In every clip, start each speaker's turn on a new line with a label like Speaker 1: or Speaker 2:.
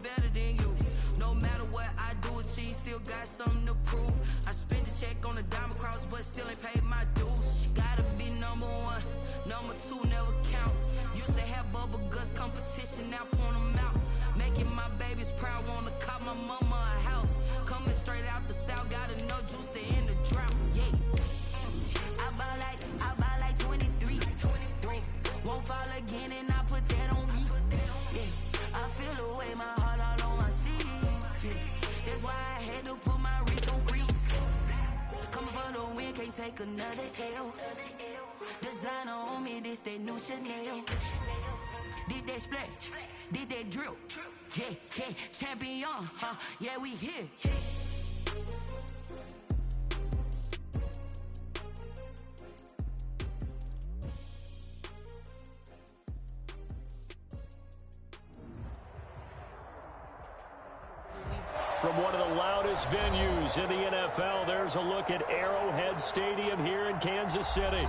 Speaker 1: better than you. No matter what I do achieve, still got something to prove. I spent the check on the diamond cross, but still ain't paid my dues. She gotta be number one, number two never count. Used to have bubble guts competition, now point them out. Making my babies proud, wanna cop my mama a house. Coming straight out the south, got enough juice to end the drought. Yeah. I buy like 23. Won't fall again and I put that on me. Yeah. I feel the way, my heart all on my sleeve. Yeah. That's why I had to put my wrist on freeze. Coming for the win, can't take another L. Designer on me, this that new Chanel. This that splash, this that drill. Yeah, yeah, champion, huh? Yeah, we here.
Speaker 2: From one of the loudest venues in the NFL, there's a look at Arrowhead Stadium here in Kansas City.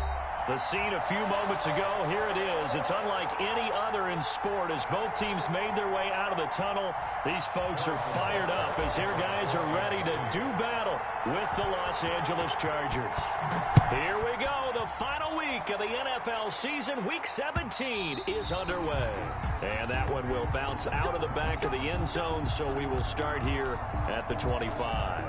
Speaker 2: The scene a few moments ago, here it is. It's unlike any other in sport as both teams made their way out of the tunnel. These folks are fired up as their guys are ready to do battle with the Los Angeles Chargers. Here we go. The final week of the NFL season, Week 17, is underway. And that one will bounce out of the back of the end zone, so we will start here at the 25.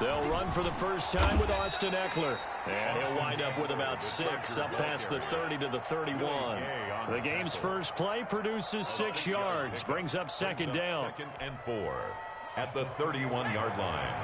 Speaker 2: They'll run for the first time with Austin Eckler. And he'll wind up with about 6 up past the 30 to the 31. The game's first play produces 6 yards. Brings up second down.
Speaker 3: 2nd and 4 at the 31-yard line.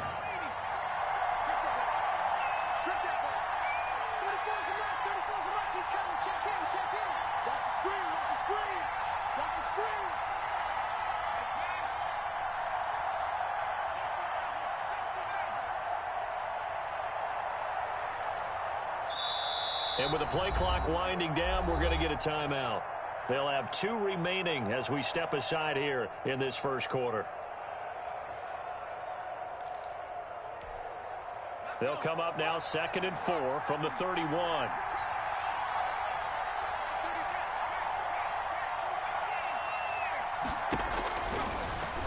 Speaker 2: And with the play clock winding down, we're going to get a timeout. They'll have 2 remaining as we step aside here in this first quarter. They'll come up now 2nd and 4 from the 31.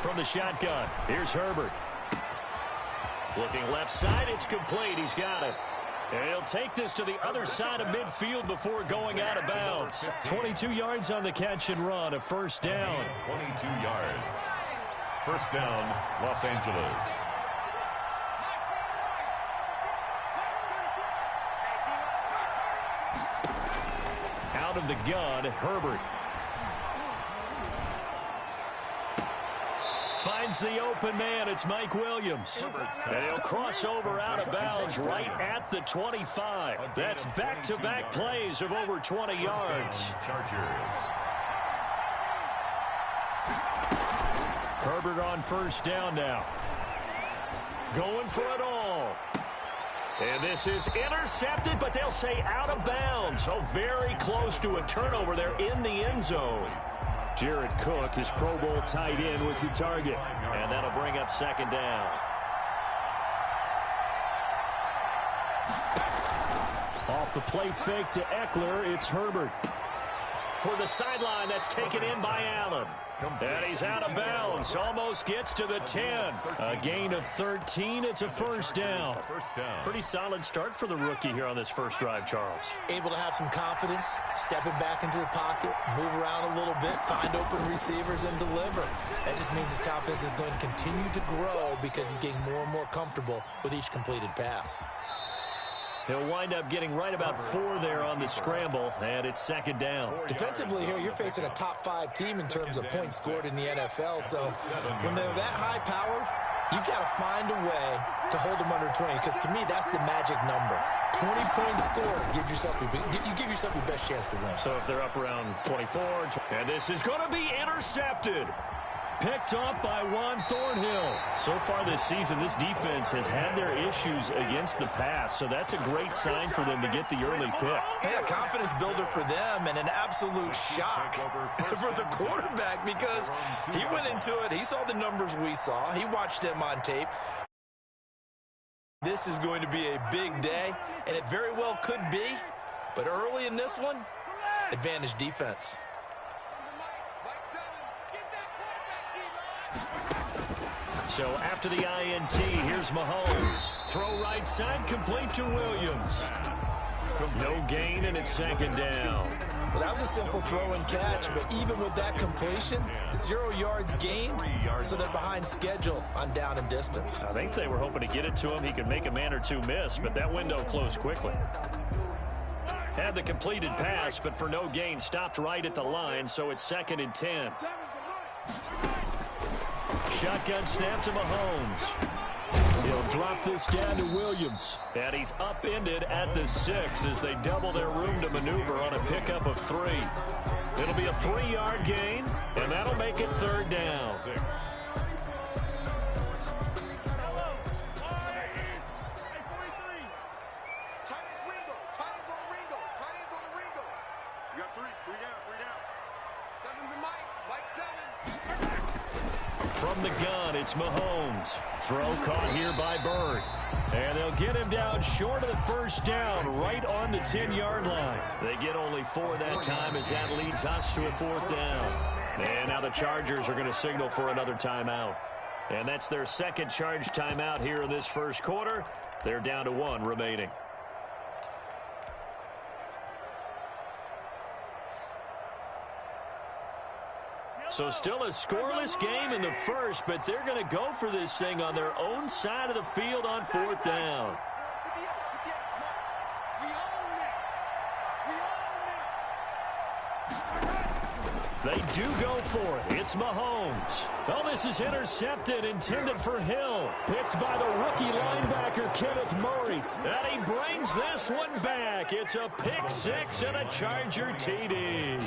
Speaker 2: From the shotgun, here's Herbert. Looking left side, it's complete. He's got it. And he'll take this to the other side of midfield before going out of bounds. 22 yards on the catch and run, a first down.
Speaker 3: 22 yards. First down, Los Angeles.
Speaker 2: Out of the gun, Herbert. Finds the open man. It's Mike Williams. And he'll cross over out of bounds right at the 25. That's back-to-back plays of over 20 yards. Herbert on first down now. Going for it all. And this is intercepted, but they'll say out of bounds. So very close to a turnover there in the end zone. Jared Cook, his Pro Bowl tight end, was the target. And that'll bring up second down. Off the play fake to Eckler, it's Herbert. Toward the sideline, that's taken in by Allen. And he's out of bounds. Almost gets to the 10. A gain of 13. It's a first down. Pretty solid start for the rookie here on this first drive, Charles.
Speaker 4: Able to have some confidence, stepping back into the pocket, move around a little bit, find open receivers, and deliver. That just means his confidence is going to continue to grow because he's getting more and more comfortable with each completed pass.
Speaker 2: He'll wind up getting right about 4 there on the scramble, and it's second down.
Speaker 4: Defensively here, you're facing a top 5 team in terms of points scored in the NFL, so when they're that high-powered, you've got to find a way to hold them under 20, because to me, that's the magic number. 20 points scored, you give yourself your best chance to win.
Speaker 2: So if they're up around 24, and this is going to be intercepted. picked off by Juan Thornhill. So far this season, this defense has had their issues against the pass, so that's a great sign for them to get the early pick.
Speaker 4: Yeah, confidence builder for them and an absolute shock for the quarterback because he went into it. He saw the numbers we saw. He watched them on tape. This is going to be a big day, and it very well could be, but early in this one, advantage defense.
Speaker 2: So after the INT, here's Mahomes. Throw right side, complete to Williams. No gain, and it's second down.
Speaker 4: Well, that was a simple throw and catch, but even with that completion, 0 yards gained, so they're behind schedule on down and distance.
Speaker 2: I think they were hoping to get it to him. He could make a man or two miss, but that window closed quickly. Had the completed pass, but for no gain, stopped right at the line, so it's 2nd and 10. Shotgun snap to Mahomes. He'll drop this down to Williams. And he's upended at the 6 as they double their room to maneuver on a pickup of 3. It'll be a 3-yard gain, and that'll make it 3rd down. From the gun, it's Mahomes. Throw caught here by Bird. And they'll get him down short of the first down, right on the 10-yard line. They get only 4 that time as that leads us to a 4th down. And now the Chargers are going to signal for another timeout. And that's their second charge timeout here in this first quarter. They're down to 1 remaining. So still a scoreless game in the first, but they're going to go for this thing on their own side of the field on 4th down. They do go for it. It's Mahomes. Oh, this is intercepted, intended for Hill. Picked by the rookie linebacker, Kenneth Murray. And he brings this one back. It's a pick 6 and a Charger TD.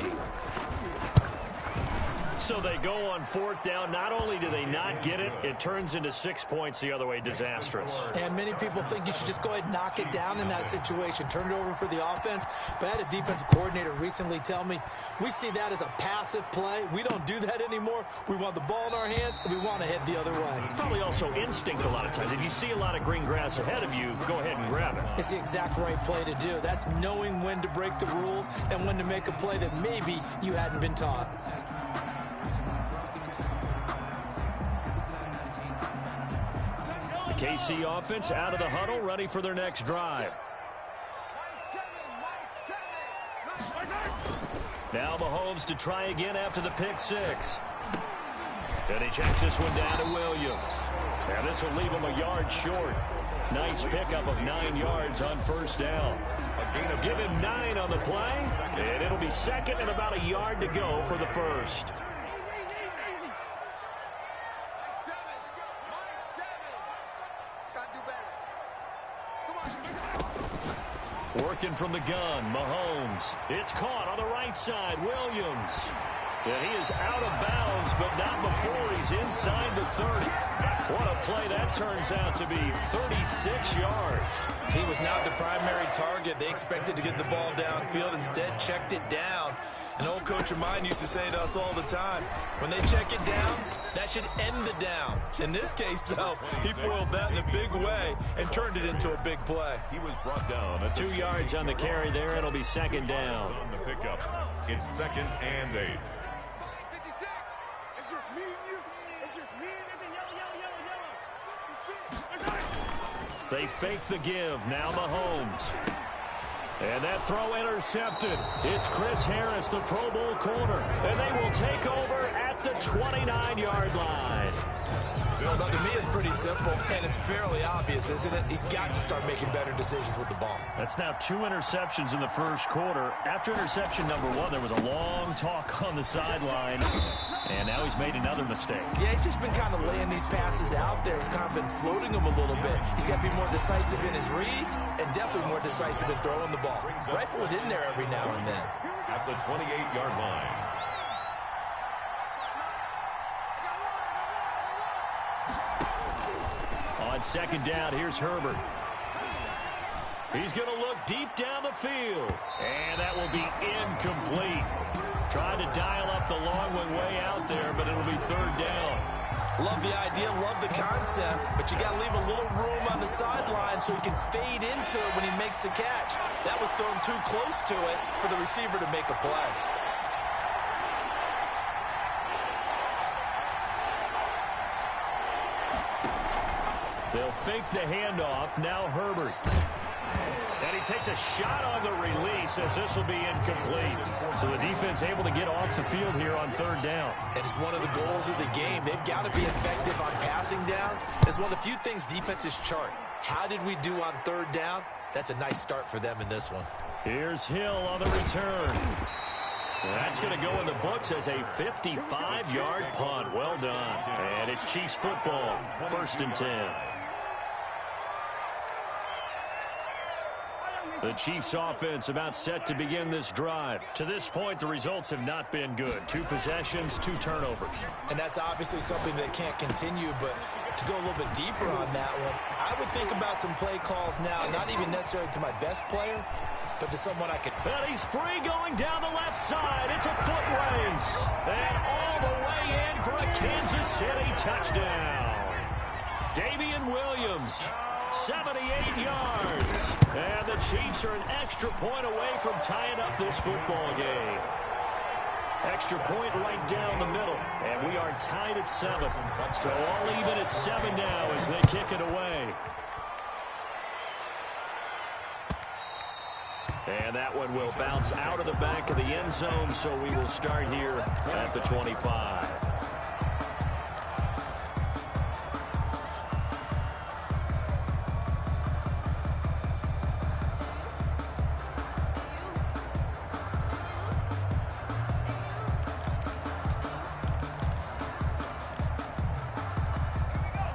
Speaker 2: So they go on 4th down. Not only do they not get it, it turns into 6 points the other way. Disastrous.
Speaker 4: And many people think you should just go ahead and knock it down in that situation. Turn it over for the offense. But I had a defensive coordinator recently tell me, we see that as a passive play. We don't do that anymore. We want the ball in our hands, and we want to head the other way.
Speaker 2: It's probably also instinct a lot of times. If you see a lot of green grass ahead of you, go ahead and grab it.
Speaker 4: It's the exact right play to do. That's knowing when to break the rules and when to make a play that maybe you hadn't been taught.
Speaker 2: KC offense out of the huddle, ready for their next drive. Now Mahomes to try again after the pick 6. And he checks this one down to Williams. And this will leave him a yard short. Nice pickup of 9 yards on 1st down. Give him 9 on the play, and it'll be 2nd and about a yard to go for the 1st. Working from the gun, Mahomes. It's caught on the right side, Williams. And he is out of bounds, but not before he's inside the 30. What a play that turns out to be, 36 yards.
Speaker 4: He was not the primary target. They expected to get the ball downfield, instead checked it down. An old coach of mine used to say to us all the time, when they check it down, that should end the down. In this case, though, he foiled that in a big way and turned it into a big play.
Speaker 3: He was brought down.
Speaker 2: 2 yards on the carry there. It'll be 2nd down.
Speaker 3: On the pickup. It's 2nd and 8.
Speaker 2: They fake the give. Now Mahomes. And that throw intercepted. It's Chris Harris, the Pro Bowl corner. And they will take over at the 29-yard line.
Speaker 4: Well, to me, it's pretty simple, and it's fairly obvious, isn't it? He's got to start making better decisions with the ball.
Speaker 2: That's now 2 interceptions in the first quarter. After interception number 1, there was a long talk on the sideline, and now he's made another mistake.
Speaker 4: Yeah, he's just been kind of laying these passes out there. He's kind of been floating them a little bit. He's got to be more decisive in his reads and definitely more decisive in throwing the ball. Rifle it in there every now and then.
Speaker 3: At the 28-yard line.
Speaker 2: On second down, here's Herbert. He's going to look deep down the field. And that will be incomplete. Trying to dial up the long one way out there, but it'll be third down.
Speaker 4: Love the idea, love the concept, but you got to leave a little room on the sideline so he can fade into it when he makes the catch. That was thrown too close to it for the receiver to make a play.
Speaker 2: They'll fake the handoff. Now Herbert. And he takes a shot on the release as this will be incomplete. So the defense able to get off the field here on third down.
Speaker 4: It is one of the goals of the game. They've got to be effective on passing downs. It's one of the few things defenses chart. How did we do on third down? That's a nice start for them in this one.
Speaker 2: Here's Hill on the return. That's going to go in the books as a 55-yard punt. Well done. And it's Chiefs football. 1st and 10. The Chiefs offense about set to begin this drive. To this point, the results have not been good. 2 possessions, 2 turnovers.
Speaker 4: And that's obviously something that can't continue, but to go a little bit deeper on that one, I would think about some play calls now, not even necessarily to my best player, but to someone I could...
Speaker 2: And he's free going down the left side. It's a foot race. And all the way in for a Kansas City touchdown. Damian Williams, 78 yards. And the Chiefs are an extra point away from tying up this football game. Extra point right down the middle. And we are tied at 7. So all even at 7 now as they kick it away. And that one will bounce out of the back of the end zone, so we will start here at the 25.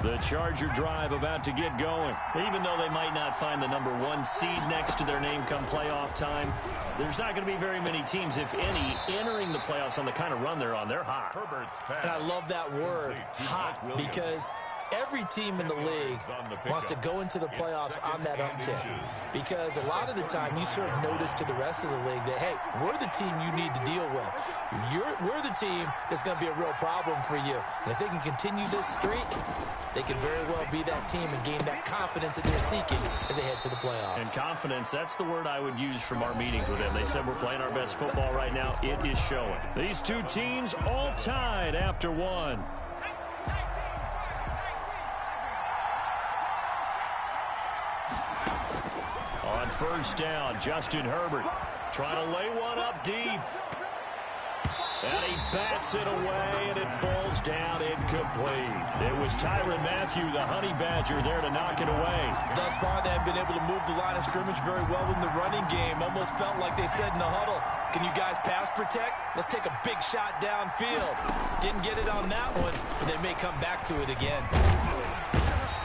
Speaker 2: The Charger drive about to get going. Even though they might not find the #1 seed next to their name come playoff time, there's not going to be very many teams, if any, entering the playoffs on the kind of run they're on. They're hot.
Speaker 4: And I love that word, hot, because every team in the league wants to go into the playoffs on that uptick. Because a lot of the time you serve notice to the rest of the league that, hey, we're the team you need to deal with. We're the team that's going to be a real problem for you. And if they can continue this streak, they can very well be that team and gain that confidence that they're seeking as they head to the playoffs. And
Speaker 2: confidence, that's the word I would use from our meetings with them. They said we're playing our best football right now. It is showing. These two teams all tied after 1. On first down, Justin Herbert trying to lay one up deep. And he bats it away, and it falls down incomplete. It was Tyrann Mathieu, the Honey Badger, there to knock it away.
Speaker 4: Thus far, they have been able to move the line of scrimmage very well in the running game. Almost felt like they said in the huddle, can you guys pass protect? Let's take a big shot downfield. Didn't get it on that one, but they may come back to it again.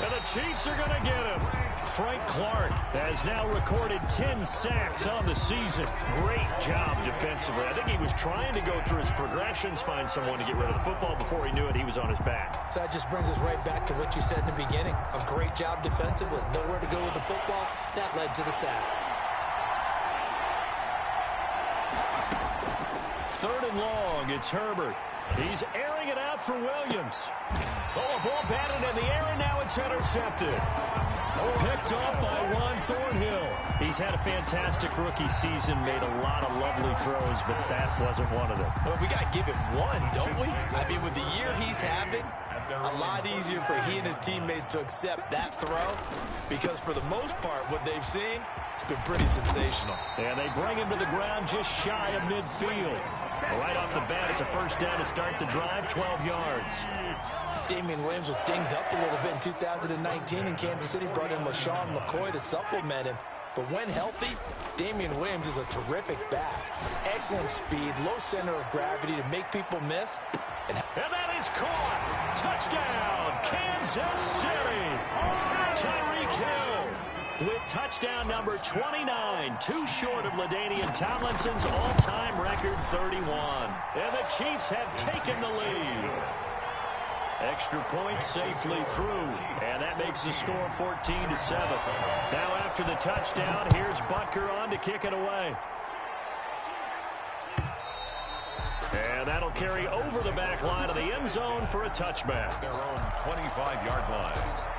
Speaker 2: And the Chiefs are going to get him. Frank Clark has now recorded 10 sacks on the season. Great job defensively. I think he was trying to go through his progressions, find someone to get rid of the football. Before he knew it, he was on his back.
Speaker 4: So that just brings us right back to what you said in the beginning. A great job defensively. Nowhere to go with the football. That led to the sack.
Speaker 2: 3rd and long. It's Herbert. He's airing it out for Williams. Oh, a ball batted in the air, and now it's intercepted. Picked up by Juan Thornhill. He's had a fantastic rookie season, made a lot of lovely throws, but that wasn't one of them.
Speaker 4: Well, we got to give him one, don't we? I mean, with the year he's having, a lot easier for he and his teammates to accept that throw, because for the most part, what they've seen, it's been pretty sensational.
Speaker 2: And they bring him to the ground just shy of midfield. Right off the bat, it's a first down to start the drive, 12 yards.
Speaker 4: Damian Williams was dinged up a little bit in 2019, and Kansas City brought in LaShawn McCoy to supplement him. But when healthy, Damian Williams is a terrific back. Excellent speed, low center of gravity to make people miss.
Speaker 2: And that is caught. Touchdown, Kansas City. Tyreek Hill with touchdown number 29, too short of LaDainian Tomlinson's all-time record 31. And the Chiefs have taken the lead. Extra point safely through, and that makes the score 14-7. Now after the touchdown, here's Butker on to kick it away. And that'll carry over the back line of the end zone for a touchback.
Speaker 3: Their own 25-yard line.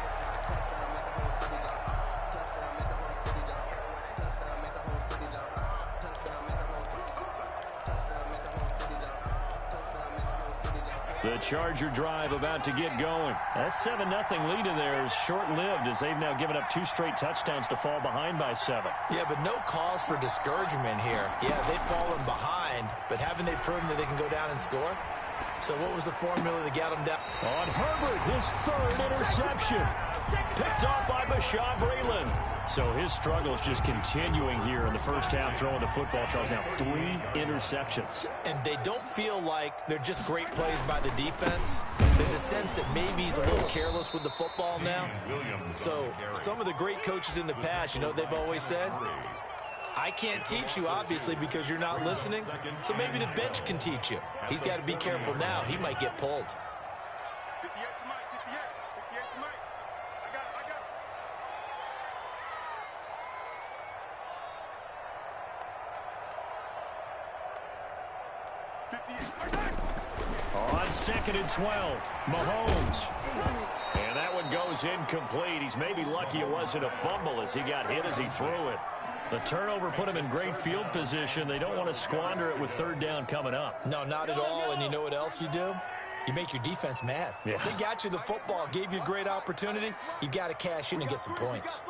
Speaker 2: The Charger drive about to get going. That 7-0 lead in there is short-lived as they've now given up 2 straight touchdowns to fall behind by 7.
Speaker 4: Yeah, but no cause for discouragement here. Yeah, they've fallen behind, but haven't they proven that they can go down and score? So what was the formula that got them down?
Speaker 2: On Herbert, his 3rd interception. Picked off by Bashaud Breeland. So his struggles just continuing here in the first half, throwing the football. Charles, now 3 interceptions.
Speaker 4: And they don't feel like they're just great plays by the defense. There's a sense that maybe he's a little careless with the football now. So some of the great coaches in the past, you know, they've always said, I can't teach you, obviously, because you're not listening. So maybe the bench can teach you. He's got to be careful now. He might get pulled.
Speaker 2: On 2nd and 12, Mahomes. And that one goes incomplete. He's maybe lucky it wasn't a fumble as he got hit as he threw it. The turnover put him in great field position. They don't want to squander it with 3rd down coming up.
Speaker 4: No, not at all. And you know what else you do? You make your defense mad.
Speaker 2: Yeah.
Speaker 4: They got you the football, gave you a great opportunity. You got to cash in and get some points.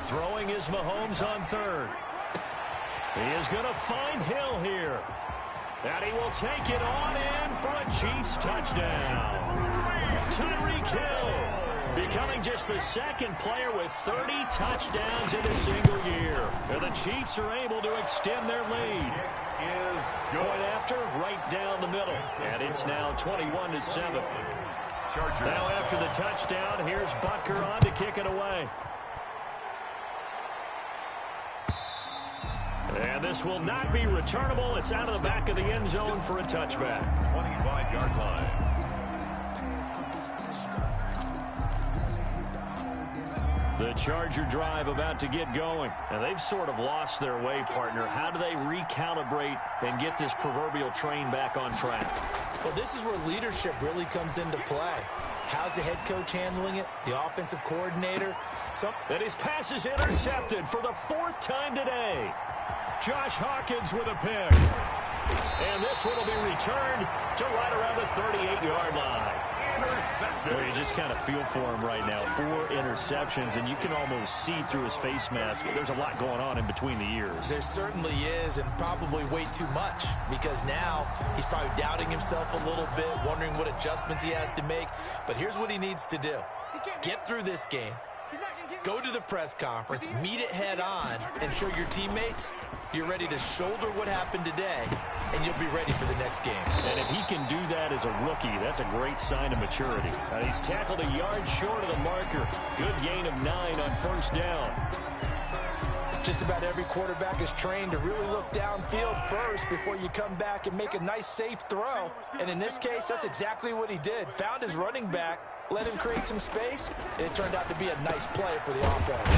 Speaker 2: Throwing is Mahomes on 3rd. He is going to find Hill here. And he will take it on in for a Chiefs touchdown. Tyreek Hill becoming just the 2nd player with 30 touchdowns in a single year. And the Chiefs are able to extend their lead. Point after, right down the middle. And it's now 21-7. Now after the touchdown, here's Butker on to kick it away. And this will not be returnable. It's out of the back of the end zone for a touchback.
Speaker 3: 25-yard line.
Speaker 2: The Charger drive about to get going. And they've sort of lost their way, partner. How do they recalibrate and get this proverbial train back on track?
Speaker 4: Well, this is where leadership really comes into play. How's the head coach handling it? The offensive coordinator?
Speaker 2: And his pass is intercepted for the 4th time today. Josh Hawkins with a pick. And this one will be returned to right around the 38-yard line. Well, you just kind of feel for him right now. 4 interceptions, and you can almost see through his face mask. There's a lot going on in between the ears.
Speaker 4: There certainly is, and probably way too much, because now he's probably doubting himself a little bit, wondering what adjustments he has to make. But here's what he needs to do. Get through this game. Go to the press conference, meet it head on, and show your teammates you're ready to shoulder what happened today, and you'll be ready for the next game.
Speaker 2: And if he can do that as a rookie, that's a great sign of maturity. He's tackled a yard short of the marker. Good gain of 9 on 1st down.
Speaker 4: Just about every quarterback is trained to really look downfield first before you come back and make a nice, safe throw. And in this case, that's exactly what he did. Found his running back, let him create some space, and it turned out to be a nice play for the offense.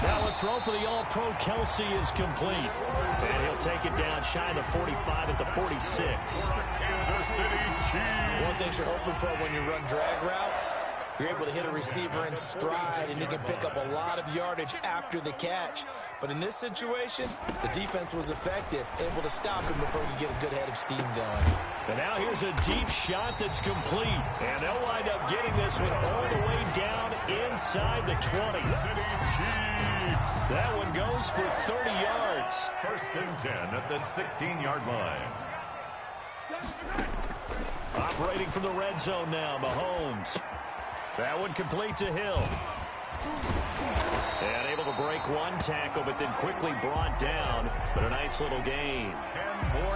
Speaker 2: Now a throw for the All-Pro Kelsey is complete. And he'll take it down shy of the 45 at the 46.
Speaker 3: Kansas City Chiefs.
Speaker 4: One thing you're hoping for when you run drag routes, you're able to hit a receiver in stride, and he can pick up a lot of yardage after the catch. But in this situation, the defense was effective, able to stop him before he could get a good head of steam going.
Speaker 2: And now here's a deep shot that's complete. And they'll wind up getting this one all the way down inside the 20. That one goes for 30 yards.
Speaker 3: 1st and 10 at the 16-yard line.
Speaker 2: Operating from the red zone now, Mahomes. That one complete to Hill. And able to break one tackle, but then quickly brought down. But a nice little gain.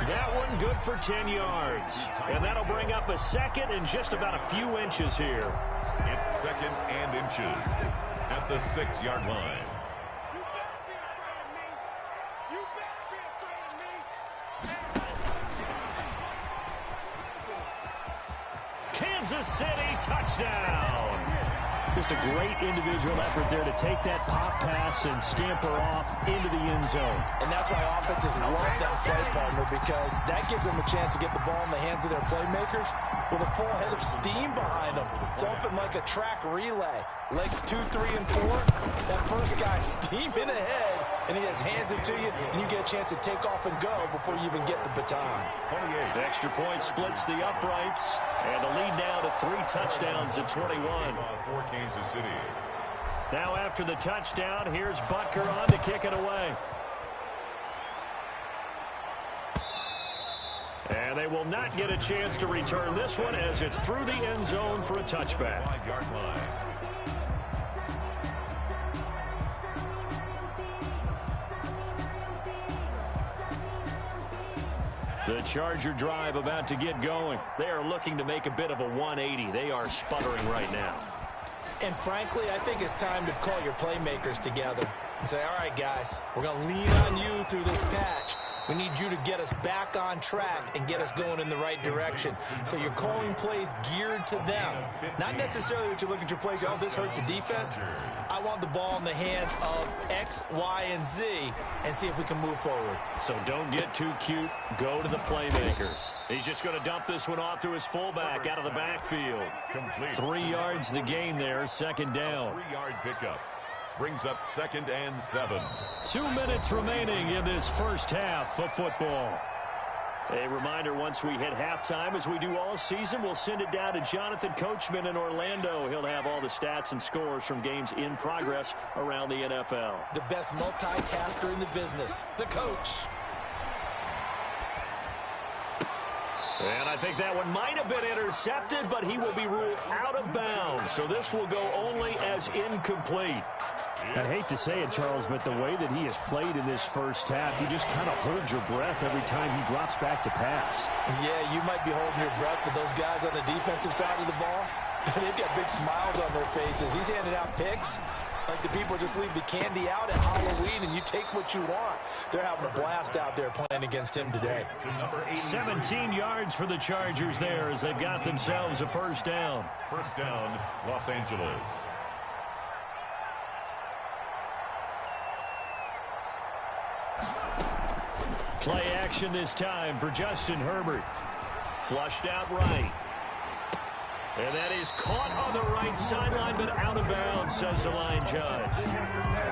Speaker 2: That one good for 10 yards. And that'll bring up a 2nd and just about a few inches here.
Speaker 3: It's 2nd and inches at the 6-yard line.
Speaker 2: Kansas City, touchdown. Just a great individual effort there to take that pop pass and scamper off into the end zone.
Speaker 4: And that's why offenses love that play, partner, because that gives them a chance to get the ball in the hands of their playmakers with a full head of steam behind them. It's open like a track relay. Legs 2, 3, and 4. That first guy steaming ahead, and he just hands it to you, and you get a chance to take off and go before you even get the baton.
Speaker 2: The extra point splits the uprights, and the lead now to 3 touchdowns at 21.
Speaker 3: For Kansas City.
Speaker 2: Now after the touchdown, here's Butker on to kick it away. And they will not get a chance to return this one as it's through the end zone for a touchback.
Speaker 3: 5-yard line.
Speaker 2: The Charger drive about to get going. They are looking to make a bit of a 180. They are sputtering right now.
Speaker 4: And frankly, I think it's time to call your playmakers together and say, all right, guys, we're going to lean on you through this patch. We need you to get us back on track and get us going in the right direction. So you're calling plays geared to them. Not necessarily that you look at your plays, oh, this hurts the defense. I want the ball in the hands of X, Y, and Z and see if we can move forward.
Speaker 2: So don't get too cute. Go to the playmakers. He's just going to dump this one off to his fullback out of the backfield.
Speaker 3: Complete.
Speaker 2: 3 yards the gain there, second down.
Speaker 3: 3-yard pickup. Brings up 2nd and 7.
Speaker 2: 2 minutes remaining in this first half of football. A reminder, once we hit halftime, as we do all season, we'll send it down to Jonathan Coachman in Orlando. He'll have all the stats and scores from games in progress around the NFL.
Speaker 4: The best multitasker in the business, the coach.
Speaker 2: And I think that one might have been intercepted, but he will be ruled out of bounds. So this will go only as incomplete.
Speaker 5: I hate to say it, Charles, but the way that he has played in this first half, you just kind of hold your breath every time he drops back to pass.
Speaker 4: Yeah, you might be holding your breath, but those guys on the defensive side of the ball, they've got big smiles on their faces. He's handing out picks like the people just leave the candy out at Halloween and you take what you want. They're having a blast out there playing against him today.
Speaker 2: 17 yards for the Chargers there as they've got themselves a first down.
Speaker 3: First down, Los Angeles.
Speaker 2: Play action this time for Justin Herbert. Flushed out right. And that is caught on the right sideline, but out of bounds, says the line judge.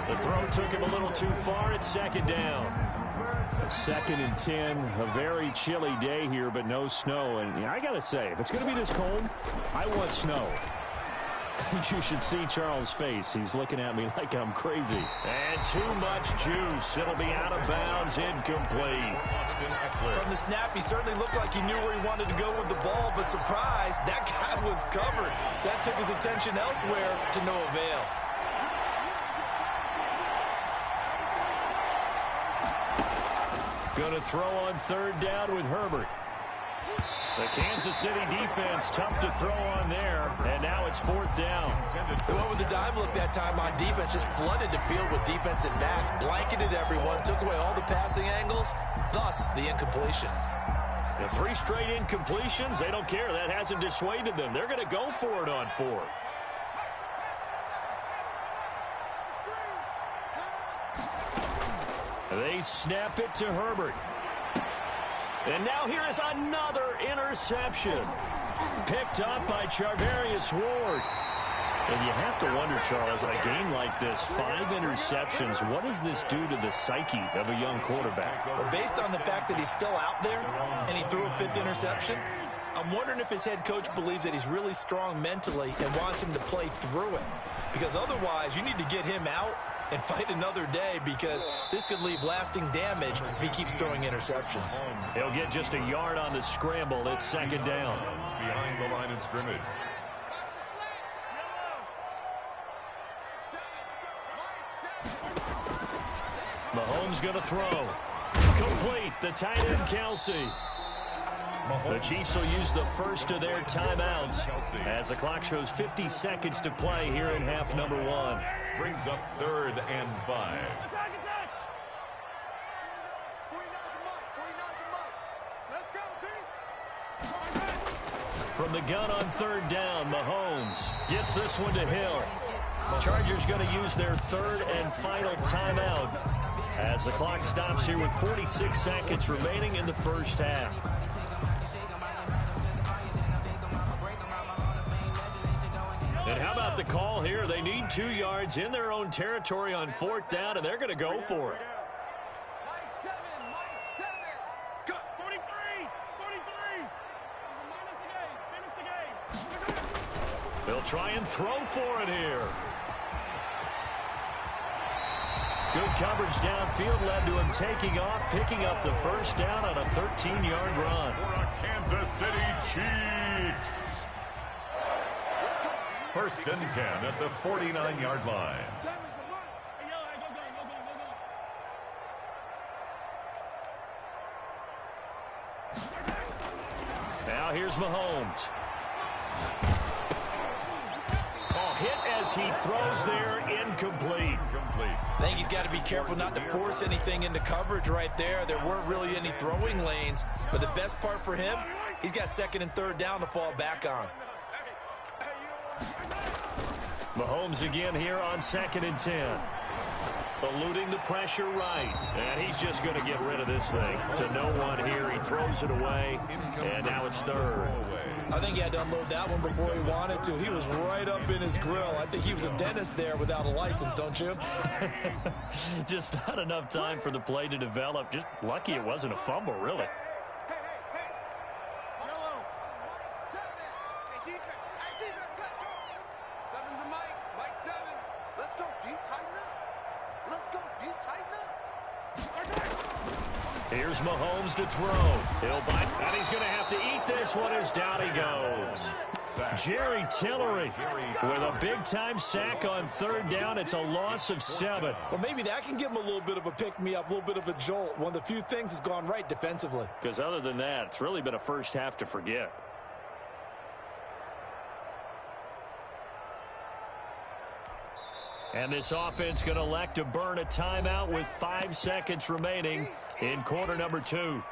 Speaker 2: The throw took him a little too far. It's second down.
Speaker 5: 2nd and 10, a very chilly day here, but no snow. And I got to say, if it's going to be this cold, I want snow. You should see Charles' face. He's looking at me like I'm crazy.
Speaker 2: And too much juice. It'll be out of bounds, incomplete.
Speaker 4: From the snap, he certainly looked like he knew where he wanted to go with the ball, but surprise, that guy was covered. So that took his attention elsewhere to no avail.
Speaker 2: Going to throw on third down with Herbert. The Kansas City defense tough to throw on there, and now it's fourth down.
Speaker 4: They went with the dime look that time on defense, just flooded the field with defensive backs, blanketed everyone, took away all the passing angles, thus the incompletion.
Speaker 2: The 3 straight incompletions, they don't care. That hasn't dissuaded them. They're going to go for it on fourth. They snap it to Herbert. And now here is another interception. Picked up by Charvarius Ward. And you have to wonder, Charles, a game like this, 5 interceptions, what does this do to the psyche of a young quarterback?
Speaker 4: Well, based on the fact that he's still out there and he threw a 5th interception, I'm wondering if his head coach believes that he's really strong mentally and wants him to play through it. Because otherwise, you need to get him out and fight another day, because this could leave lasting damage if he keeps throwing interceptions.
Speaker 2: He'll get just a yard on the scramble. It's second down.
Speaker 3: Behind the line of scrimmage.
Speaker 2: Mahomes going to throw. Complete. The tight end, Kelsey. The Chiefs will use the first of their timeouts as the clock shows 50 seconds to play here in half number 1.
Speaker 3: Brings up 3rd and 5.
Speaker 2: From the gun on third down, Mahomes gets this one to Hill. Chargers going to use their third and final timeout as the clock stops here with 46 seconds remaining in the first half. And how about the call here? They need 2 yards in their own territory on fourth down, and they're going to go for it. They'll try and throw for it here. Good coverage downfield led to him taking off, picking up the first down on a 13-yard run.
Speaker 3: For a Kansas City Chiefs. First and 10 at the 49-yard line.
Speaker 2: Now here's Mahomes. Hit as he throws there, incomplete.
Speaker 4: I think he's got to be careful not to force anything into coverage right there. There weren't really any throwing lanes, but the best part for him, he's got second and third down to fall back on.
Speaker 2: Mahomes again here on 2nd and 10. Eluding the pressure right. And he's just going to get rid of this thing to no one here. He throws it away, and now it's third.
Speaker 4: I think he had to unload that one before he wanted to. He was right up in his grill. I think he was a dentist there without a license, don't you?
Speaker 2: Just not enough time for the play to develop. Just lucky it wasn't a fumble, really. Here's Mahomes to throw. He'll bite, and he's going to have to eat this one as down he goes. Jerry Tillery with a big-time sack on third down. It's a loss of 7.
Speaker 4: Well, maybe that can give him a little bit of a pick-me-up, a little bit of a jolt. One of the few things has gone right defensively.
Speaker 2: Because other than that, it's really been a first half to forget. And this offense going to elect to burn a timeout with 5 seconds remaining in quarter number 2.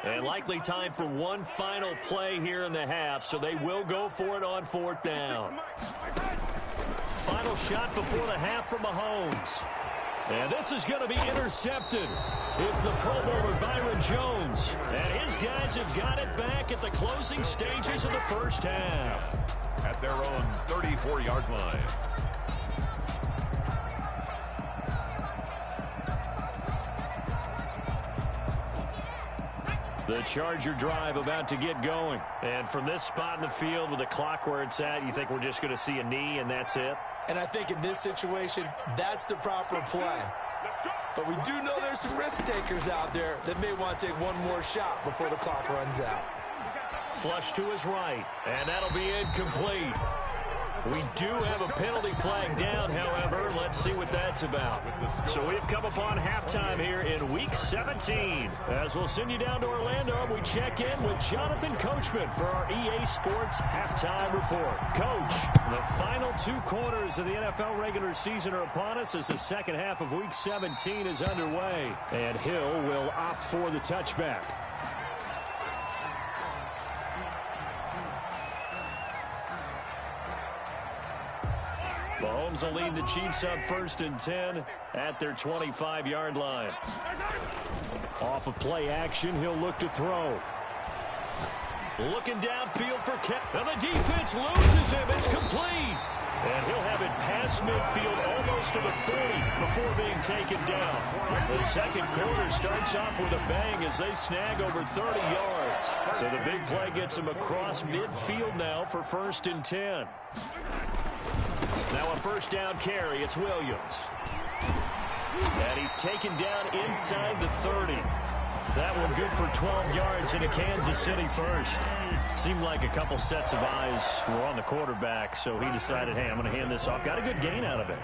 Speaker 2: And likely time for one final play here in the half, so they will go for it on fourth down. Final shot before the half from Mahomes. And this is going to be intercepted. It's the Pro Bowler Byron Jones. And his guys have got it back at the closing stages of the first half.
Speaker 3: At their own 34-yard line.
Speaker 2: The Charger drive about to get going. And from this spot in the field with the clock where it's at, you think we're just going to see a knee and that's it?
Speaker 4: And I think in this situation, that's the proper play. But we do know there's some risk takers out there that may want to take one more shot before the clock runs out.
Speaker 2: Flush to his right, and that'll be incomplete. We do have a penalty flag down, however. Let's see what that's about. So we've come upon halftime here in Week 17. As we'll send you down to Orlando, we check in with Jonathan Coachman for our EA Sports Halftime Report. Coach, the final 2 quarters of the NFL regular season are upon us as the second half of Week 17 is underway. And Hill will opt for the touchback. Mahomes will lead the Chiefs up 1st and 10 at their 25-yard line. Off of play action, he'll look to throw. Looking downfield for Kent. And the defense loses him. It's complete. And he'll have it past midfield almost to the 30 before being taken down. The second quarter starts off with a bang as they snag over 30 yards. So the big play gets him across midfield now for 1st and 10. Now a first down carry. It's Williams. And he's taken down inside the 30. That one good for 12 yards into Kansas City first. Seemed like a couple sets of eyes were on the quarterback, so he decided, hey, I'm going to hand this off. Got a good gain out of it.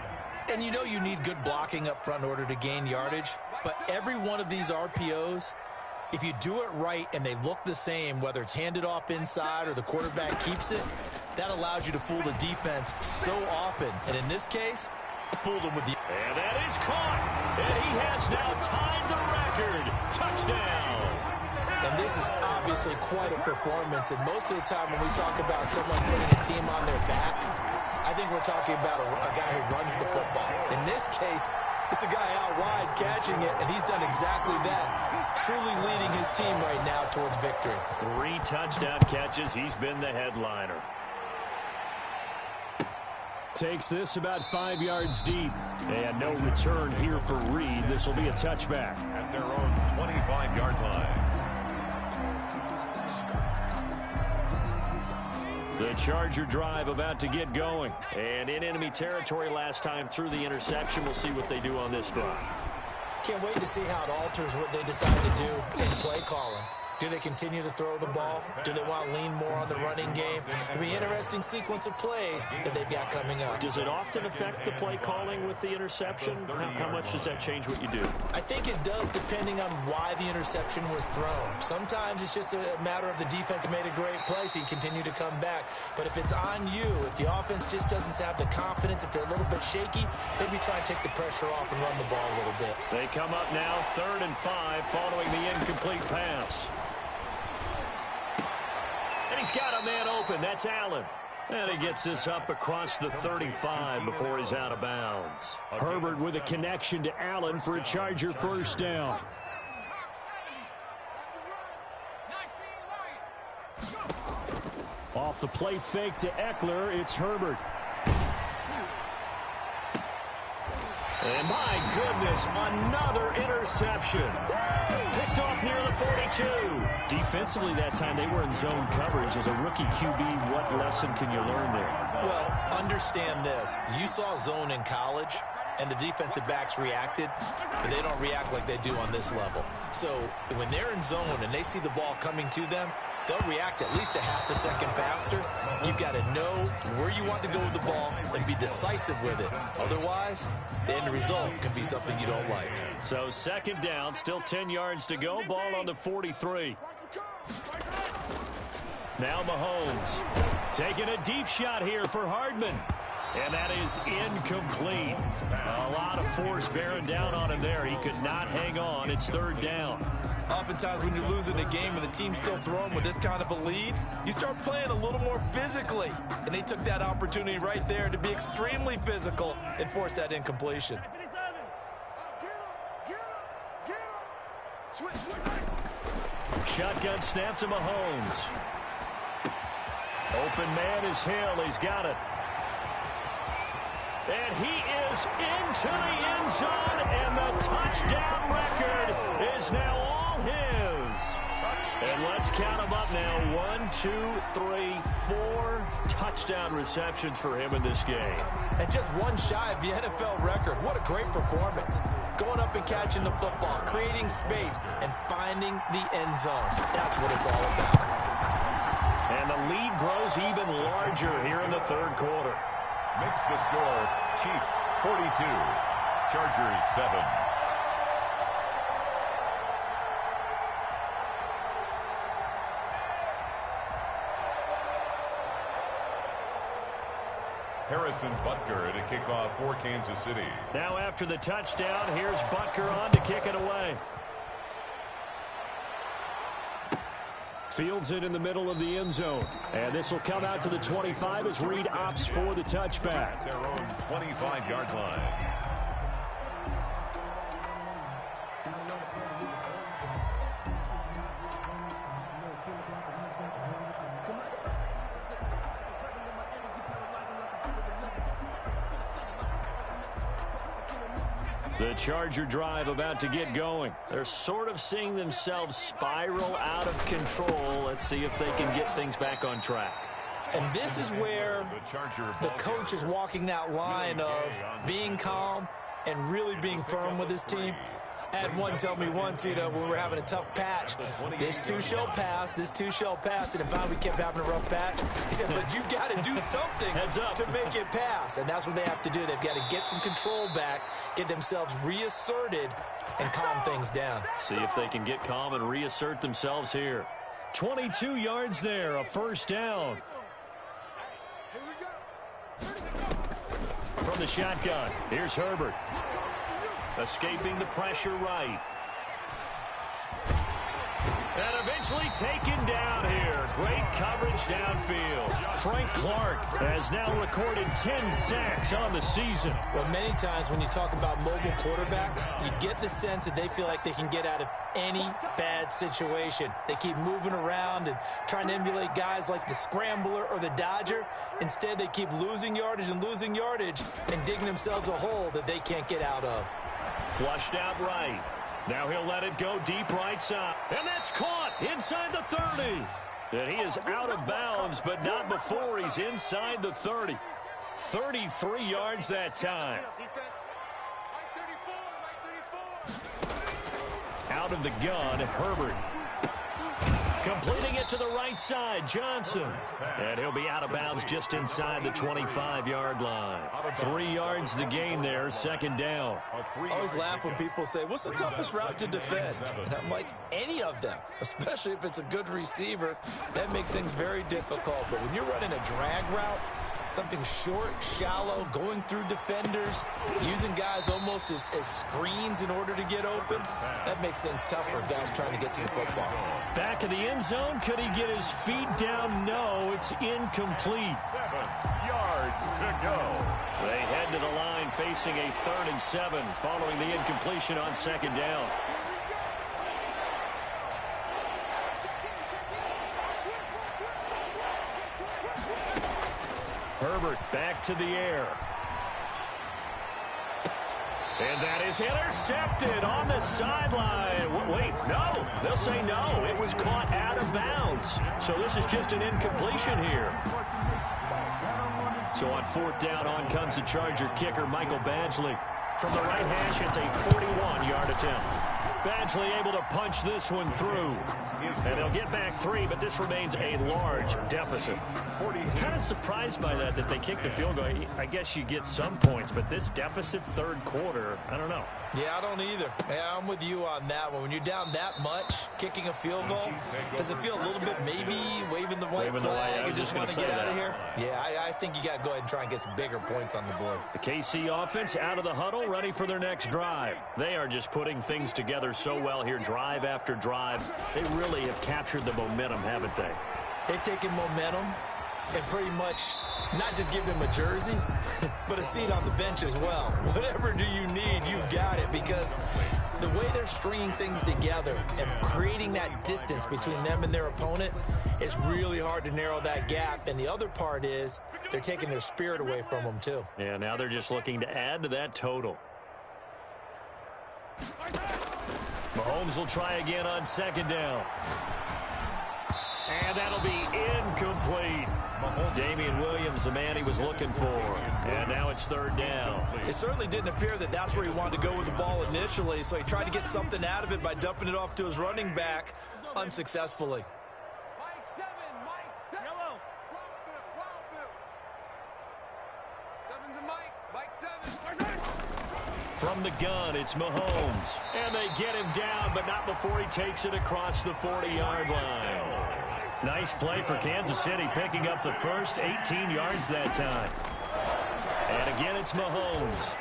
Speaker 4: And you know you need good blocking up front in order to gain yardage, but every one of these RPOs If you do it right and they look the same, whether it's handed off inside or the quarterback keeps it, that allows you to fool the defense so often. And in this case, fooled them with the...
Speaker 2: And that is caught. And he has now tied the record. Touchdown.
Speaker 4: And this is obviously quite a performance. And most of the time when we talk about someone putting a team on their back, I think we're talking about a guy who runs the football. In this case, it's a guy out wide catching it, and he's done exactly that, truly leading his team right now towards victory.
Speaker 2: 3 touchdown catches. He's been the headliner.
Speaker 5: Takes this about 5 yards deep. And no return here for Reed. This will be a touchback.
Speaker 3: At their own 25-yard line.
Speaker 2: The Charger drive about to get going. And in enemy territory last time through the interception. We'll see what they do on this drive.
Speaker 4: Can't wait to see how it alters what they decide to do in play calling. Do they continue to throw the ball? Do they want to lean more on the running game? It'll be an interesting sequence of plays that they've got coming up.
Speaker 2: Does it often affect the play calling with the interception? How much does that change what you do?
Speaker 4: I think it does, depending on why the interception was thrown. Sometimes it's just a matter of the defense made a great play, so you continue to come back. But if it's on you, if the offense just doesn't have the confidence, if they're a little bit shaky, maybe try and take the pressure off and run the ball a little bit.
Speaker 2: They come up now 3rd and 5 following the incomplete pass. And he's got a man open. That's Allen. And he gets this up across the 35 before he's out of bounds.
Speaker 5: Herbert with a connection to Allen for a Charger first down. Off the play fake to Eckler, it's Herbert.
Speaker 2: And my goodness, another interception. Picked off near the 42.
Speaker 5: Defensively that time, they were in zone coverage. As a rookie QB, what lesson can you learn there?
Speaker 4: Well, understand this. You saw zone in college, and the defensive backs reacted, but they don't react like they do on this level. So when they're in zone and they see the ball coming to them, they'll react at least a half a second faster. You've got to know where you want to go with the ball and be decisive with it. Otherwise, the end result can be something you don't like.
Speaker 2: So 2nd down, still 10 yards to go. Ball on the 43. Now Mahomes taking a deep shot here for Hardman. And that is incomplete. A lot of force bearing down on him there. He could not hang on. It's 3rd down.
Speaker 4: Oftentimes when you're losing a game and the team's still throwing with this kind of a lead, you start playing a little more physically. And they took that opportunity right there to be extremely physical and force that incompletion.
Speaker 2: Shotgun snap to Mahomes. Open man is Hill. He's got it. And he is into the end zone, and the touchdown record is now all his. And let's count them up now. 1, 2, 3, 4 touchdown receptions for him in this game.
Speaker 4: And just one shy of the NFL record. What a great performance. Going up and catching the football, creating space, and finding the end zone. That's what it's all about.
Speaker 2: And the lead grows even larger here in the 3rd quarter.
Speaker 3: Makes the score Chiefs 42, Chargers 7. Harrison Butker to kick off for Kansas City.
Speaker 2: Now after the touchdown, here's Butker on to kick it away.
Speaker 5: Fields it in the middle of the end zone. And this will come out to the 25 as Reed opts for the touchback.
Speaker 3: Their own 25-yard line.
Speaker 2: The Charger drive about to get going. They're sort of seeing themselves spiral out of control. Let's see if they can get things back on track.
Speaker 4: And this is where the coach is walking that line of being calm and really being firm with his team. Had one tell me once, when we were having a tough patch, this too shall pass, this too shall pass. And finally we kept having a rough patch. He said, but you got to do something to make it pass. And that's what they have to do. They've got to get some control back, get themselves reasserted, and calm things down.
Speaker 2: See if they can get calm and reassert themselves here. 22 yards there, a first down. From the shotgun, here's Herbert. Escaping the pressure right. And eventually taken down here. Great coverage downfield. Frank Clark has now recorded 10 sacks on the season.
Speaker 4: Well, many times when you talk about mobile quarterbacks, you get the sense that they feel like they can get out of any bad situation. They keep moving around and trying to emulate guys like the scrambler or the dodger. Instead, they keep losing yardage and digging themselves a hole that they can't get out of.
Speaker 2: Flushed out right. Now he'll let it go deep right side. And that's caught inside the 30. And he is out of bounds, but not before he's inside the 30. 33 yards that time. Out of the gun, Herbert. Completing it to the right side, Johnson. And he'll be out of bounds just inside the 25-yard line. 3 yards the gain there, second down.
Speaker 4: I always laugh when people say, what's the toughest route to defend? And I'm like, any of them, especially if it's a good receiver. That makes things very difficult. But when you're running a drag route, something short, shallow, going through defenders, using guys almost as screens in order to get open, that makes things tough for guys trying to get to the football.
Speaker 2: Back in the end zone, could he get his feet down? No, it's incomplete.
Speaker 3: 7 yards to go.
Speaker 2: They head to the line facing a 3rd and 7 following the incompletion on second down. Herbert back to the air. And that is intercepted on the sideline. Wait, no. They'll say no. It was caught out of bounds. So this is just an incompletion here. So on 4th down, on comes the Charger kicker, Michael Badgley. From the right hash, it's a 41-yard attempt. Badgley able to punch this one through. And they'll get back 3, but this remains a large deficit. I'm kind of surprised by that they kicked the field goal. I guess you get some points, but this deficit 3rd quarter, I don't know.
Speaker 4: Yeah, I don't either. Yeah, I'm with you on that one. When you're down that much, kicking a field goal, does it feel a little bit maybe waving the white flag and just want to get out of here? Yeah, I think you got to go ahead and try and get some bigger points on the board.
Speaker 2: The KC offense out of the huddle, ready for their next drive. They are just putting things together so well here, drive after drive. They really have captured the momentum, haven't they?
Speaker 4: They've taken momentum and pretty much not just give him a jersey, but a seat on the bench as well. Whatever do you need, you've got it, because the way they're stringing things together and creating that distance between them and their opponent is really hard to narrow that gap. And the other part is they're taking their spirit away from them, too.
Speaker 2: Yeah, now they're just looking to add to that total. Mahomes will try again on second down. And that'll be incomplete. Damian Williams, the man he was looking for. And now it's 3rd down.
Speaker 4: It certainly didn't appear that that's where he wanted to go with the ball initially, so he tried to get something out of it by dumping it off to his running back unsuccessfully.
Speaker 6: Mike 7, Mike 7. Yellow. Seven's a Mike 7.
Speaker 2: From the gun, it's Mahomes. And they get him down, but not before he takes it across the 40-yard line. Nice play for Kansas City, picking up the first 18 yards that time. And again, it's Mahomes.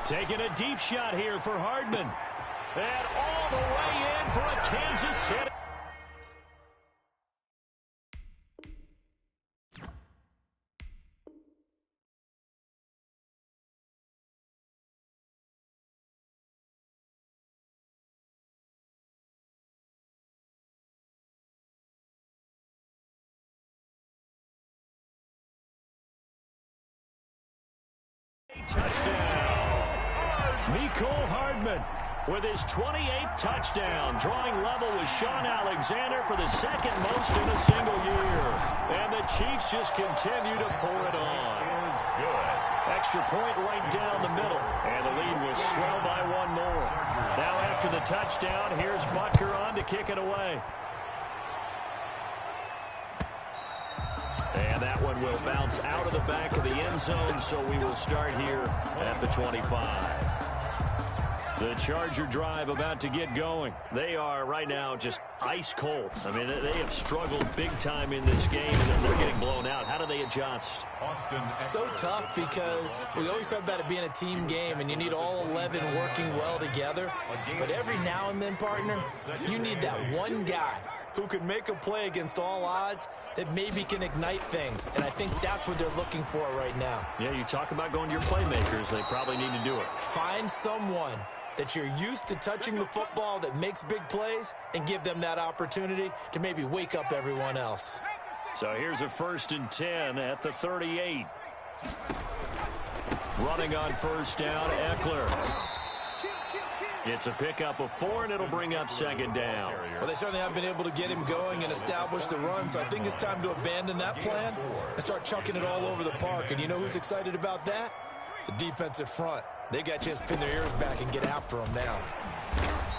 Speaker 2: Taking a deep shot here for Hardman. And all the way in for a Kansas City. Touchdown. Mecole Hardman with his 28th touchdown, drawing level with Sean Alexander for the 2nd most in a single year. And the Chiefs just continue to pour it on.
Speaker 3: Is good.
Speaker 2: Extra point right down the middle. And the lead was swelled by one more. Now after the touchdown, here's Butker on to kick it away. And that one will bounce out of the back of the end zone, so we will start here at the 25. The Charger drive about to get going. They are right now just ice cold. I mean, they have struggled big time in this game, and they're getting blown out. How do they adjust?
Speaker 4: So tough because we always talk about it being a team game, and you need all 11 working well together. But every now and then, partner, you need that one guy who could make a play against all odds that maybe can ignite things. And I think that's what they're looking for right now.
Speaker 2: Yeah, you talk about going to your playmakers. They probably need to do it.
Speaker 4: Find someone that you're used to touching the football that makes big plays and give them that opportunity to maybe wake up everyone else.
Speaker 2: So here's a 1st and 10 at the 38. Running on first down, Eckler. It's a pickup of 4, and it'll bring up 2nd down.
Speaker 4: Well, they certainly have been able to get him going and establish the run, so I think it's time to abandon that plan and start chucking it all over the park. And you know who's excited about that? The defensive front. They got a chance to pin their ears back and get after him now.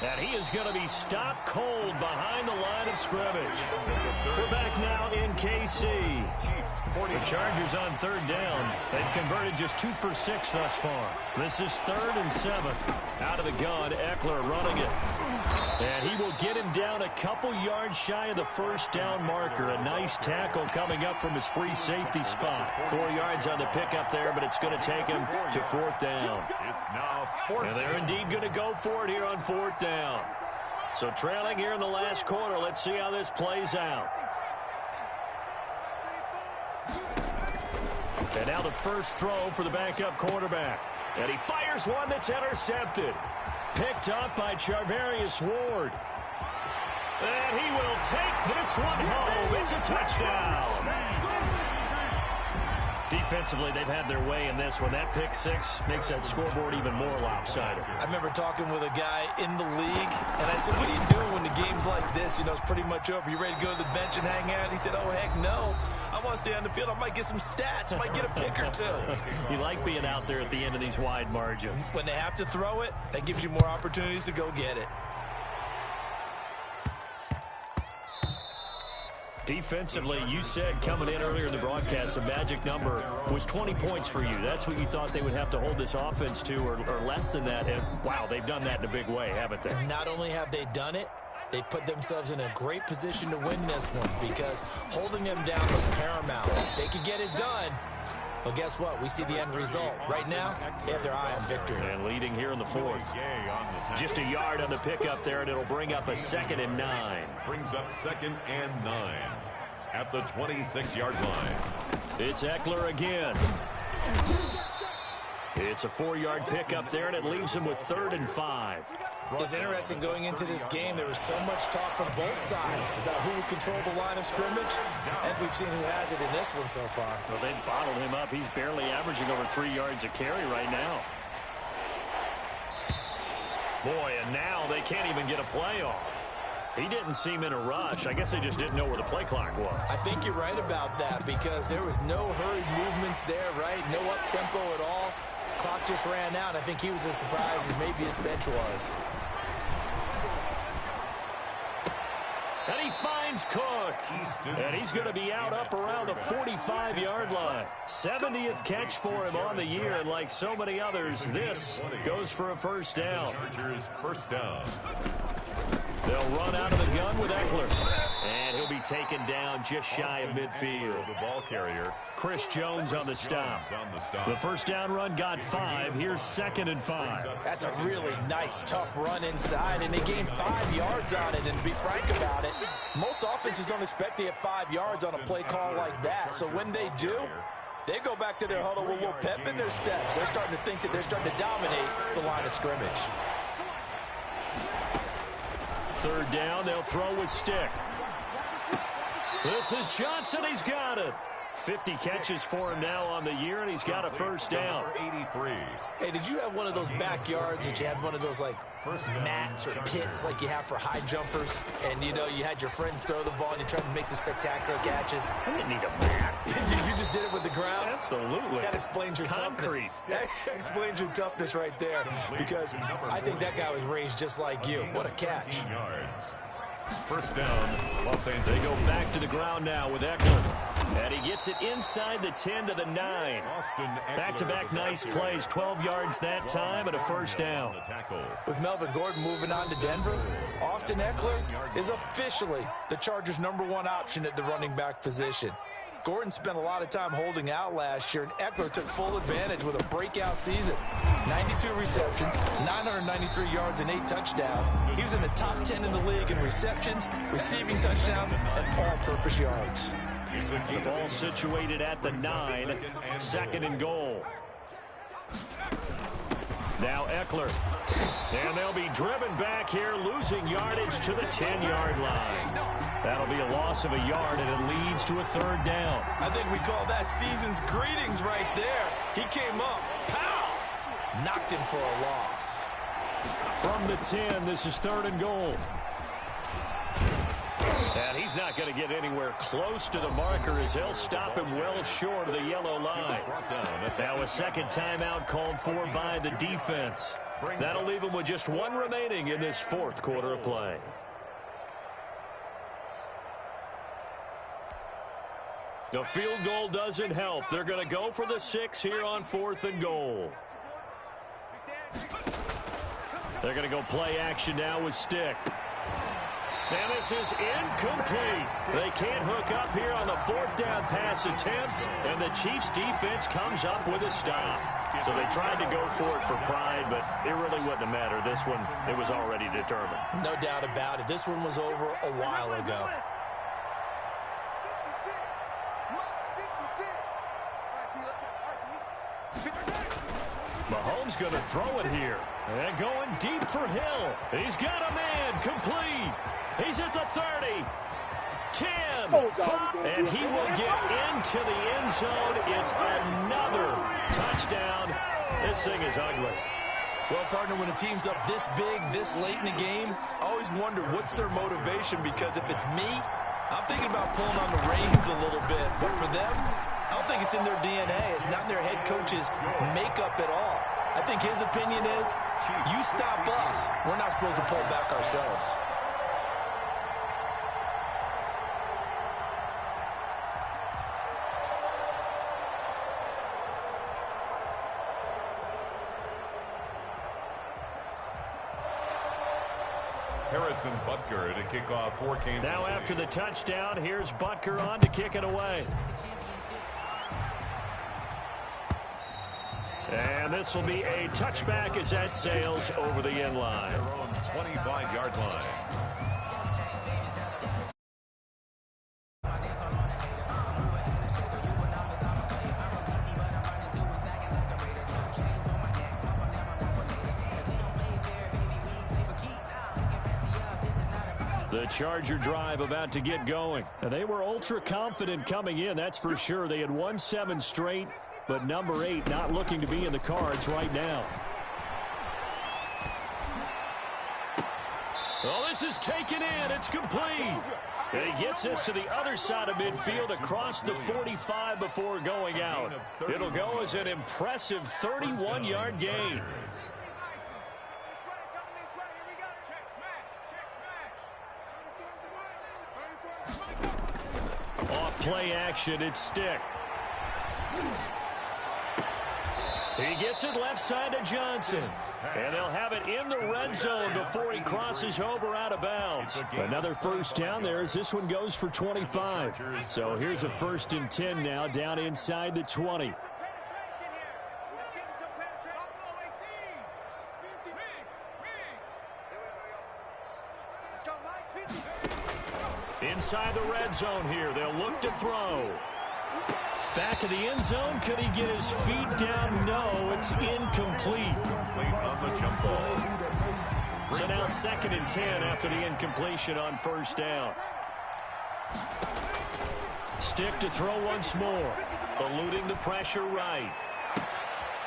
Speaker 2: And he is going to be stopped cold behind the line of scrimmage. We're back now in KC. The Chargers on 3rd down. They've converted just 2 for 6 thus far. This is 3rd and 7. Out of the gun, Eckler running it. And he will get him down a couple yards shy of the 1st down marker. A nice tackle coming up from his free safety spot. 4 yards on the pickup there, but it's going to take him to 4th down.
Speaker 3: It's now 4th.
Speaker 2: And they're indeed going to go for it here on 4th down. So trailing here in the last quarter. Let's see how this plays out. And now the first throw for the backup quarterback. And he fires one that's intercepted. Picked up by Charvarius Ward. And he will take this one home. It's a touchdown. Defensively, they've had their way in this one. That pick 6 makes that scoreboard even more lopsided.
Speaker 4: I remember talking with a guy in the league, and I said, what do you do when the game's like this? You know, it's pretty much over. You ready to go to the bench and hang out? He said, oh, heck no. I want to stay on the field. I might get some stats. I might get a pick or 2.
Speaker 2: You like being out there at the end of these wide margins.
Speaker 4: When they have to throw it, that gives you more opportunities to go get it.
Speaker 2: Defensively, you said coming in earlier in the broadcast, the magic number was 20 points for you. That's what you thought they would have to hold this offense to, or less than that. And, wow, they've done that in a big way, haven't they?
Speaker 4: And not only have they done it, they put themselves in a great position to win this one because holding them down was paramount. If they could get it done, well, guess what? We see the end result. Right now, they have their eye on victory.
Speaker 2: And leading here in the 4th. Just a yard on the pickup there, and it'll bring up a 2nd and 9.
Speaker 3: Brings up 2nd and 9 at the 26-yard line.
Speaker 2: It's Eckler again. It's a 4-yard pickup there, and it leaves him with 3rd and 5.
Speaker 4: It's interesting going into this game. There was so much talk from both sides about who would control the line of scrimmage, and we've seen who has it in this one so far.
Speaker 2: Well, they bottled him up. He's barely averaging over 3 yards a carry right now. Boy, and now they can't even get a play off. He didn't seem in a rush. I guess they just didn't know where the play clock was.
Speaker 4: I think you're right about that because there was no hurried movements there, right? No up-tempo at all. Clock just ran out. I think he was as surprised as maybe his bench was.
Speaker 2: And he finds Cook. And he's going to be out up around the 45-yard line. 70th catch for him on the year. And like so many others, this goes for a 1st down.
Speaker 3: Chargers 1st down.
Speaker 2: They'll run out of the gun with Eckler. And he'll be taken down just shy of midfield.
Speaker 3: The ball carrier.
Speaker 2: Chris Jones on the stop. The 1st down run got 5. Here's 2nd and 5.
Speaker 4: That's a really nice, tough run inside, and they gained 5 yards on it. And to be frank about it, most offenses don't expect to get 5 yards on a play call like that. So when they do, they go back to their huddle with a little pep in their steps. They're starting to think that they're starting to dominate the line of scrimmage.
Speaker 2: 3rd down, they'll throw with stick. This is Johnson. He's got it. 50 catches for him now on the year, and he's got a first down.
Speaker 3: 83.
Speaker 4: Hey, did you have one of those backyards that you had one of those, like, mats or pits like you have for high jumpers? And, you know, you had your friends throw the ball and you tried to make the spectacular catches?
Speaker 2: I didn't need a mat.
Speaker 4: You just did it with the ground?
Speaker 2: Absolutely.
Speaker 4: That explains your
Speaker 2: concrete.
Speaker 4: Toughness. That explains your toughness right there, because I think that guy was raised just like you. What a catch.
Speaker 3: Yards. First down, Los Angeles.
Speaker 2: They go back to the ground now with Eckler. And he gets it inside the 10 to the 9. Back-to-back nice plays, 12 yards that time and a first down.
Speaker 4: With Melvin Gordon moving on to Denver, Austin Eckler is officially the Chargers' #1 option at the running back position. Gordon spent a lot of time holding out last year, and Eckler took full advantage with a breakout season. 92 receptions, 993 yards, and 8 touchdowns. He was in the top 10 in the league in receptions, receiving touchdowns, and all-purpose yards.
Speaker 2: The ball situated at the 9, second and goal. Now Eckler. And they'll be driven back here, losing yardage to the 10-yard line. That'll be a loss of a yard, and it leads to a third down.
Speaker 4: I think we call that season's greetings right there. He came up, pow! Knocked him for a loss.
Speaker 2: From the 10, this is third and goal. And he's not going to get anywhere close to the marker as they'll stop him well short of the yellow line. Now a second timeout called for by the defense. That'll leave him with just one remaining in this fourth quarter of play. The field goal doesn't help. They're going to go for the 6 here on fourth and goal. They're going to go play action now with Stick. And this is incomplete. They can't hook up here on the fourth down pass attempt, and the Chiefs defense comes up with a stop. So they tried to go for it for pride, but it really wouldn't have mattered. This one, it was already determined.
Speaker 4: No doubt about it. This one was over a while ago.
Speaker 2: Mahomes going to throw it here. And going deep for Hill. He's got a man complete. He's at the 30. 10. 5. And he will get into the end zone. It's another touchdown. This thing is ugly.
Speaker 4: Well, partner, when a team's up this big, this late in the game, I always wonder what's their motivation, because if it's me, I'm thinking about pulling on the reins a little bit. But for them, I don't think it's in their DNA. It's not in their head coach's makeup at all. I think his opinion is, you stop us, we're not supposed to pull back ourselves.
Speaker 3: Harrison Butker to kick off for Kansas
Speaker 2: Now
Speaker 3: City.
Speaker 2: after the touchdown, here's Butker on to kick it away. And this will be a touchback as that sails over the end line.
Speaker 3: Their own 25-yard line.
Speaker 2: The Charger drive about to get going. And they were ultra confident coming in, that's for sure. They had won 7 straight, but number 8 not looking to be in the cards right now. Oh, this is taken in. It's complete. And he gets us to the other side of midfield across the 45 before going out. It'll go as an impressive 31-yard gain. Off play action, it's Stick. He gets it left side to Johnson. And they'll have it in the red zone before he crosses over out of bounds. Another first down there as this one goes for 25. So here's a 1st and 10 now down inside the 20. Inside the red zone here. They'll look to throw. Back of the end zone. Could he get his feet down? No, it's incomplete.
Speaker 3: On the jump ball.
Speaker 2: So now 2nd and 10 after the incompletion on first down. Stick to throw once more. Eluding the pressure right.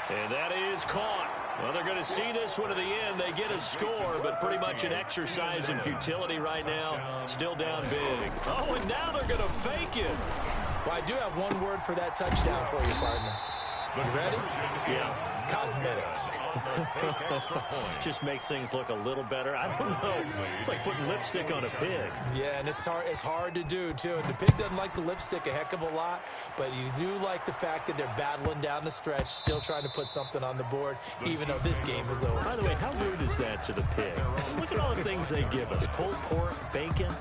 Speaker 2: And that is caught. Well, they're going to see this one to the end. They get a score, but pretty much an exercise in futility right now. Still down big. Oh, and now they're going to fake it.
Speaker 4: Well, I do have one word for that touchdown for you, partner. You ready?
Speaker 2: Yeah.
Speaker 4: Cosmetics.
Speaker 2: Just makes things look a little better. I don't know. It's like putting lipstick on a pig.
Speaker 4: Yeah, and it's hard to do, too. And the pig doesn't like the lipstick a heck of a lot, but you do like the fact that they're battling down the stretch, still trying to put something on the board, even though this game is over.
Speaker 2: By the way, how rude is that to the pig? Look at all the things they give us. Pulled pork, bacon.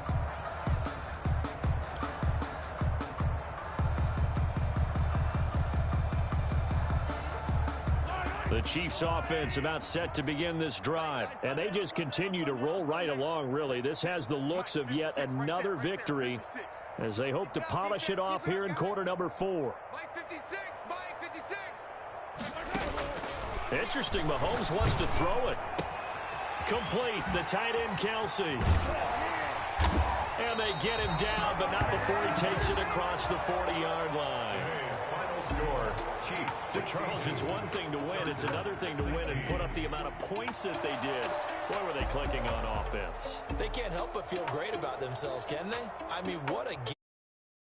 Speaker 2: The Chiefs offense about set to begin this drive, and they just continue to roll right along, really. This has the looks of yet another victory as they hope to polish it off here in quarter number 4. Interesting, Mahomes wants to throw it. Complete, the tight end Kelsey. And they get him down, but not before he takes it across the 40-yard line. Well, Charles, it's one thing to win. It's another thing to win and put up the amount of points that they did. Boy, were they clicking on offense.
Speaker 4: They can't help but feel great about themselves, can they? I mean, what a game.